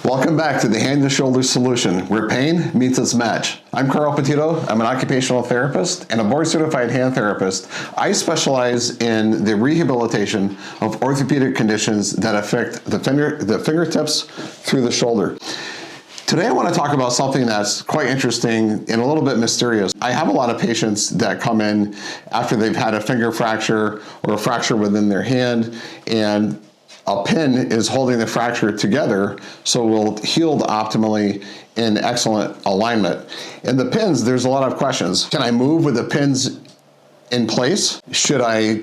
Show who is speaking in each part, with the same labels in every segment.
Speaker 1: Welcome back to the Hand to Shoulder Solution, where pain meets its match. I'm Carl Petitto. I'm an occupational therapist and a board-certified hand therapist. I specialize in the rehabilitation of orthopedic conditions that affect the fingertips through the shoulder. Today I want to talk about something that's quite interesting and a little bit mysterious. I have a lot of patients that come in after they've had a finger fracture or a fracture within their hand, and a pin is holding the fracture together so it will heal optimally in excellent alignment. And the pins, there's a lot of questions. Can I move with the pins in place? Should I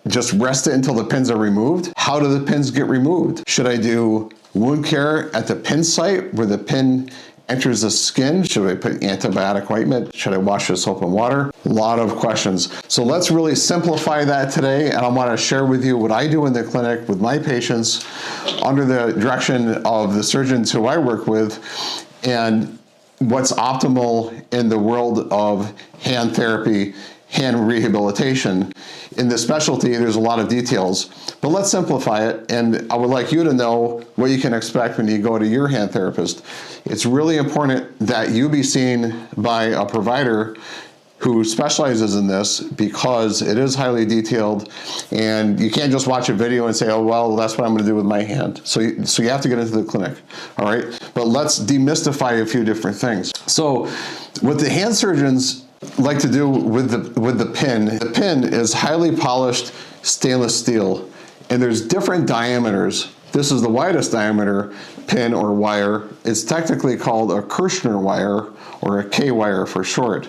Speaker 1: just rest it until the pins are removed? How do the pins get removed? Should I do wound care at the pin site where the pin enters the skin? Should I put antibiotic ointment? Should I wash with soap and water? A lot of questions. So let's really simplify that today, and I want to share with you what I do in the clinic with my patients under the direction of the surgeons who I work with, and what's optimal in the world of hand therapy, hand rehabilitation. In this specialty, there's a lot of details, but let's simplify it, and I would like you to know what you can expect when you go to your hand therapist. It's really important that you be seen by a provider who specializes in this, because it is highly detailed, and you can't just watch a video and say, oh, well, that's what I'm going to do with my hand. So you have to get into the clinic, all right? But let's demystify a few different things. So what the hand surgeons like to do with the pin is highly polished stainless steel, and there's different diameters. This is the widest diameter pin or wire. It's technically called a Kirschner wire, or a K wire for short.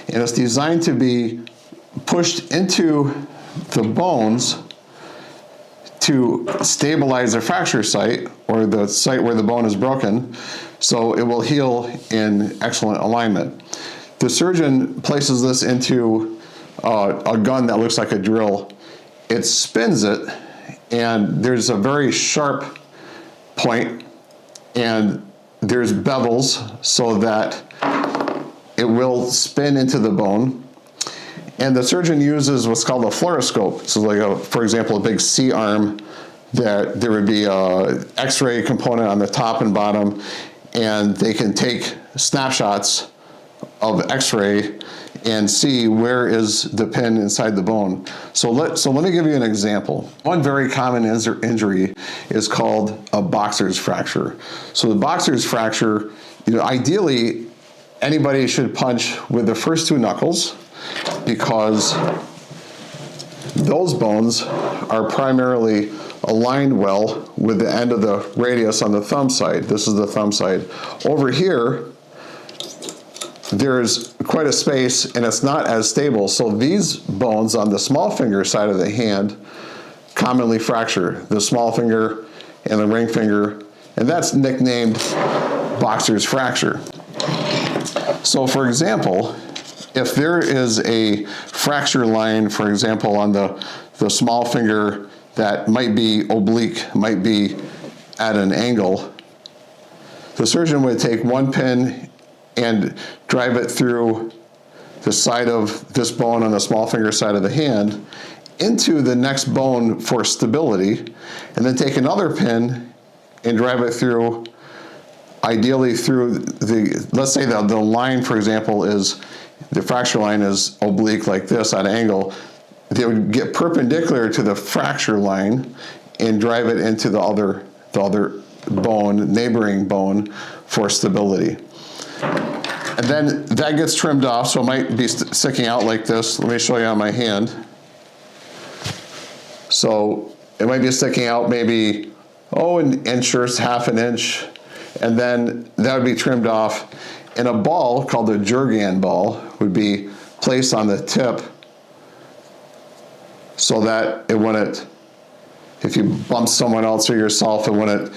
Speaker 1: And it's designed to be pushed into the bones to stabilize the fracture site, or the site where the bone is broken, so it will heal in excellent alignment. The surgeon places this into a gun that looks like a drill. It spins it, and there's a very sharp point, and there's bevels so that it will spin into the bone. And the surgeon uses what's called a fluoroscope. So like, for example, a big C-arm, that there would be a X-ray component on the top and bottom, and they can take snapshots of X-ray and see where is the pin inside the bone. So let me give you an example. One very common injury is called a boxer's fracture. So the boxer's fracture, ideally anybody should punch with the first two knuckles, because those bones are primarily aligned well with the end of the radius on the thumb side. This is the thumb side. Over here, there's quite a space, and it's not as stable. So these bones on the small finger side of the hand commonly fracture, the small finger and the ring finger, and that's nicknamed boxer's fracture. So for example, if there is a fracture line, for example, on the small finger that might be oblique, might be at an angle, the surgeon would take one pin and drive it through the side of this bone on the small finger side of the hand into the next bone for stability, and then take another pin and drive it through, ideally through let's say the line, for example, is, the fracture line is oblique like this at an angle. They would get perpendicular to the fracture line and drive it into the other bone, neighboring bone, for stability. And then that gets trimmed off, so it might be sticking out like this. Let me show you on my hand. So it might be sticking out maybe, an inch or half an inch, and then that would be trimmed off. And a ball called a Jurgen ball would be placed on the tip so that it wouldn't, if you bump someone else or yourself, it wouldn't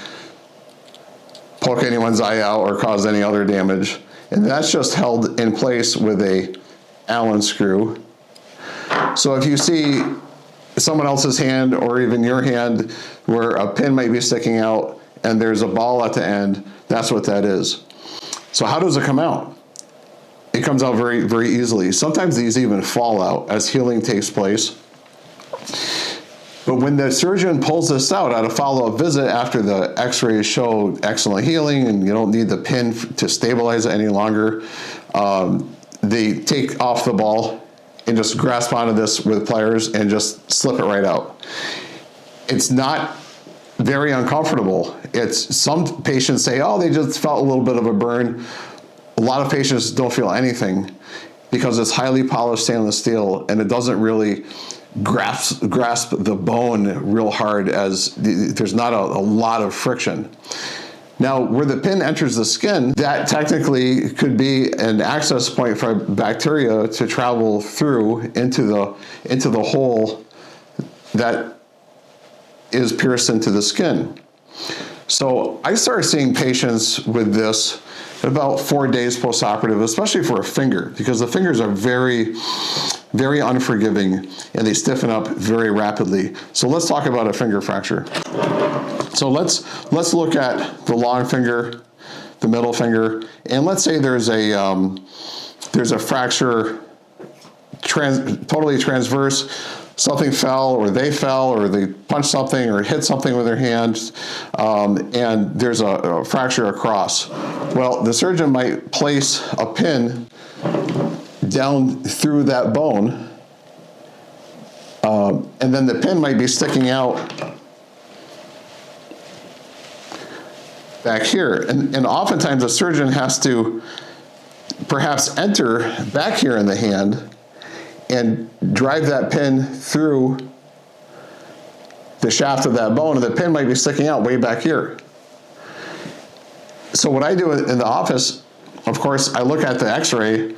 Speaker 1: poke anyone's eye out or cause any other damage. And that's just held in place with a Allen screw. So if you see someone else's hand, or even your hand, where a pin might be sticking out and there's a ball at the end, that's what that is. So how does it come out? It comes out very, very easily. Sometimes these even fall out as healing takes place. But when the surgeon pulls this out at a follow-up visit after the x-rays show excellent healing and you don't need the pin to stabilize it any longer, they take off the ball and just grasp onto this with pliers and just slip it right out. It's not very uncomfortable. Some patients say, oh, they just felt a little bit of a burn. A lot of patients don't feel anything because it's highly polished stainless steel and it doesn't really grasp the bone real hard, as there's not a lot of friction. Now, where the pin enters the skin, that technically could be an access point for bacteria to travel through into the hole that is pierced into the skin. So I started seeing patients with this about 4 days post-operative, especially for a finger, because the fingers are very, very unforgiving and they stiffen up very rapidly. So let's talk about a finger fracture. So let's look at the long finger, the middle finger, and let's say there's a fracture totally transverse. Something fell, or they punched something or hit something with their hand, and there's a fracture across. Well, the surgeon might place a pin down through that bone, and then the pin might be sticking out back here. And oftentimes a surgeon has to perhaps enter back here in the hand and drive that pin through the shaft of that bone, and the pin might be sticking out way back here. So what I do in the office, of course, I look at the x-ray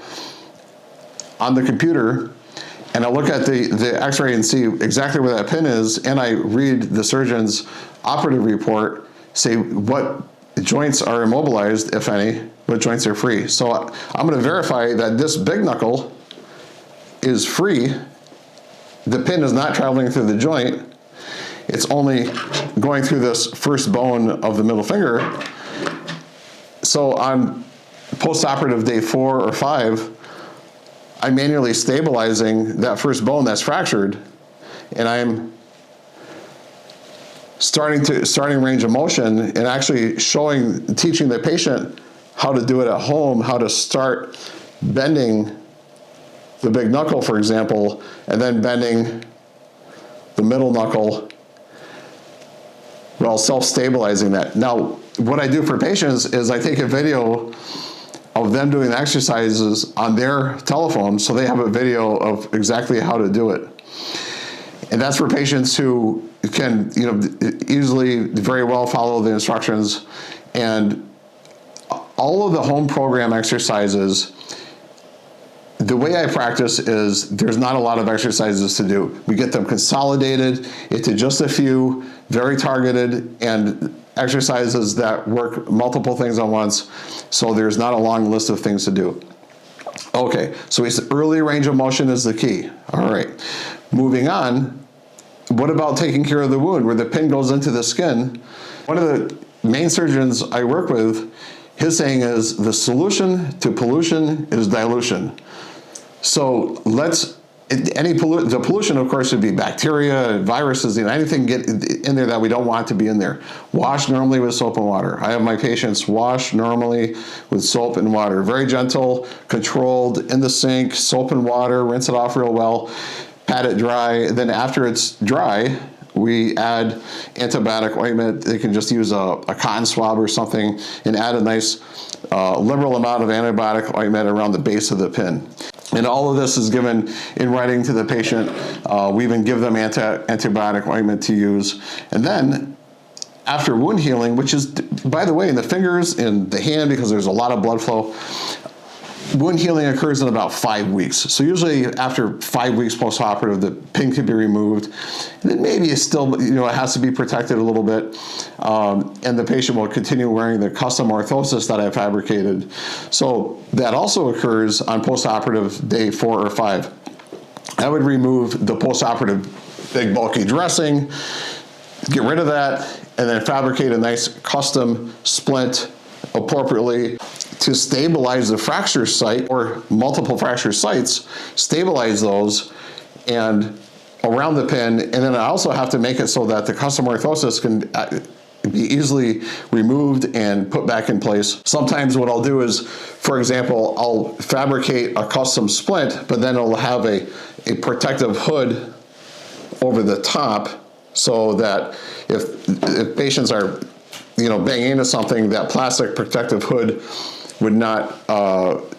Speaker 1: on the computer, and I look at the x-ray and see exactly where that pin is, and I read the surgeon's operative report, say what joints are immobilized, if any, what joints are free. So I'm going to verify that this big knuckle is free. The pin is not traveling through the joint. It's only going through this first bone of the middle finger. So on post-operative day 4 or 5, I'm manually stabilizing that first bone that's fractured, and I'm starting range of motion and actually teaching the patient how to do it at home, how to start bending the big knuckle, for example, and then bending the middle knuckle while self-stabilizing that. Now, what I do for patients is I take a video of them doing the exercises on their telephone, so they have a video of exactly how to do it. And that's for patients who can, easily, very well follow the instructions. And all of the home program exercises, the way I practice is there's not a lot of exercises to do. We get them consolidated into just a few, very targeted, and exercises that work multiple things at once, so there's not a long list of things to do. Okay, so we said early range of motion is the key. All right, moving on, what about taking care of the wound where the pin goes into the skin? One of the main surgeons I work with, his saying is the solution to pollution is dilution. So the pollution, of course, would be bacteria, viruses, anything get in there that we don't want to be in there. Wash normally with soap and water. I have my patients wash normally with soap and water. Very gentle, controlled, in the sink, soap and water, rinse it off real well, pat it dry. Then after it's dry, we add antibiotic ointment. They can just use a cotton swab or something and add a nice liberal amount of antibiotic ointment around the base of the pin. And all of this is given in writing to the patient. We even give them antibiotic ointment to use. And then after wound healing, which is, by the way, in the fingers, in the hand, because there's a lot of blood flow, wound healing occurs in about 5 weeks. So usually after 5 weeks post-operative, the pin can be removed. And then maybe it's still, it has to be protected a little bit. And the patient will continue wearing the custom orthosis that I fabricated. So that also occurs on post-operative day 4 or 5. I would remove the post-operative big bulky dressing, get rid of that, and then fabricate a nice custom splint appropriately to stabilize the fracture site or multiple fracture sites, stabilize those, and around the pin, and then I also have to make it so that the custom orthosis can be easily removed and put back in place. Sometimes what I'll do is, for example, I'll fabricate a custom splint, but then it'll have a protective hood over the top, so that if patients are, banging into something, that plastic protective hood would not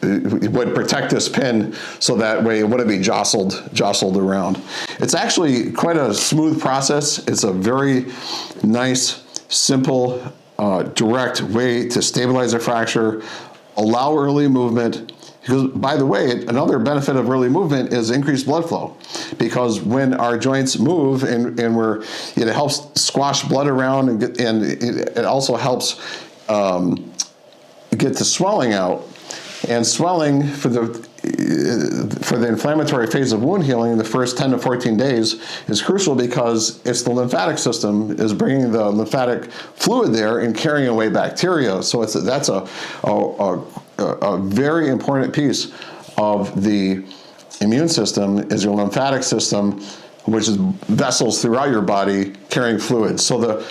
Speaker 1: would protect this pin, so that way it wouldn't be jostled around. It's actually quite a smooth process. It's a very nice, simple, direct way to stabilize a fracture, allow early movement. Because, by the way, another benefit of early movement is increased blood flow. Because when our joints move and it helps squash blood around, and it also helps get the swelling out. And swelling for the inflammatory phase of wound healing, the first 10 to 14 days, is crucial, because it's the lymphatic system is bringing the lymphatic fluid there and carrying away bacteria. So that's a very important piece of the immune system, is your lymphatic system, which is vessels throughout your body carrying fluid. So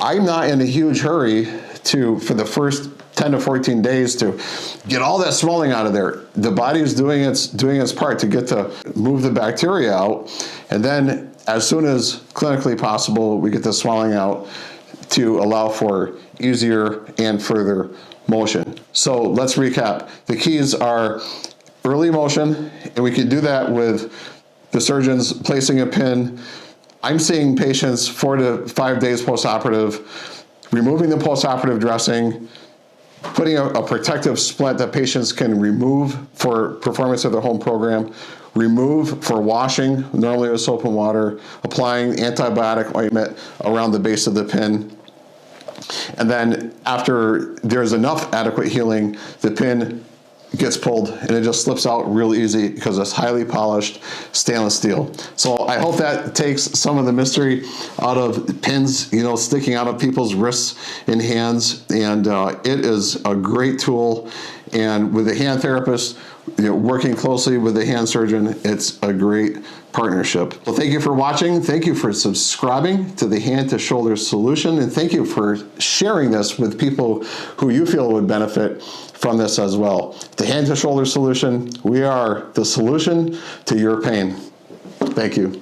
Speaker 1: I'm not in a huge hurry for the first 10 to 14 days to get all that swelling out of there. The body is doing its part to move the bacteria out, and then as soon as clinically possible, we get the swelling out to allow for easier and further motion. So let's recap. The keys are early motion, and we can do that with the surgeons placing a pin. I'm seeing patients 4 to 5 days post-operative, removing the post-operative dressing, putting a protective splint that patients can remove for performance of their home program, remove for washing, normally with soap and water, applying antibiotic ointment around the base of the pin. And then after there's enough adequate healing, the pin gets pulled and it just slips out real easy, because it's highly polished stainless steel. So I hope that takes some of the mystery out of pins, sticking out of people's wrists and hands. And it is a great tool. And with the hand therapist, working closely with the hand surgeon, it's a great partnership. Well, thank you for watching. Thank you for subscribing to the Hand to Shoulder Solution. And thank you for sharing this with people who you feel would benefit from this as well. The Hand to Shoulder Solution, we are the solution to your pain. Thank you.